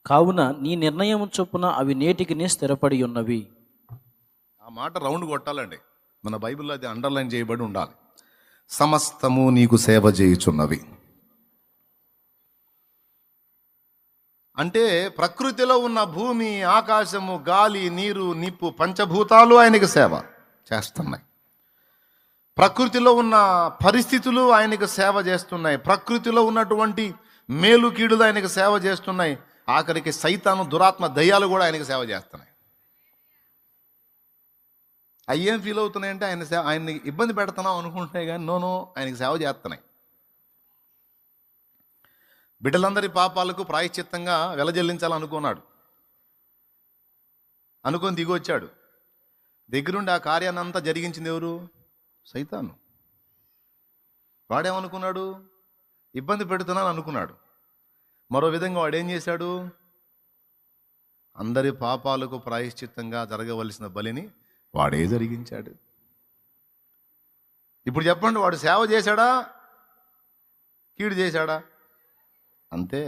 కావున నీ నిర్ణయం చొప్పున అవి నేటికి స్థిరపడి ఉన్నవి. ఆ మాట రౌండ్ కొట్టాలండి. మన బైబిల్లో అది అండర్లైన్ చేయబడి ఉండాలి. సమస్తము నీకు సేవ చేయుచున్నవి అంటే ప్రకృతిలో ఉన్న భూమి, ఆకాశము, గాలి, నీరు, నిప్పు, పంచభూతాలు ఆయనకి సేవ చేస్తున్నాయి. ప్రకృతిలో ఉన్న పరిస్థితులు ఆయనకు సేవ చేస్తున్నాయి. ప్రకృతిలో ఉన్నటువంటి మేలు కీడులు ఆయనకు సేవ చేస్తున్నాయి. ఆఖరికి సైతాను, దురాత్మ, దయ్యాలు కూడా ఆయనకు సేవ చేస్తున్నాయి. అయ్యేం ఫీల్ అవుతున్నాయంటే ఆయన్ని ఇబ్బంది పెడుతున్నాం అనుకుంటున్నాయి, కానీ నోనో ఆయనకి సేవ చేస్తున్నాయి. బిడ్డలందరి పాపాలకు ప్రాయశ్చిత్తంగా వెలజల్లించాలనుకున్నాడు. అనుకొని దిగొచ్చాడు. దగ్గరుండి ఆ కార్యాన్ని అంతా జరిగించింది ఎవరు? సైతాను. వాడేమనుకున్నాడు? ఇబ్బంది పెడుతున్నాను అనుకున్నాడు. మరో విధంగా వాడేం చేశాడు? అందరి పాపాలకు ప్రాయశ్చిత్తంగా జరగవలసిన బలిని వాడే జరిగించాడు. ఇప్పుడు చెప్పండి, వాడు సేవ చేశాడా, కీడు చేశాడా? అంతే.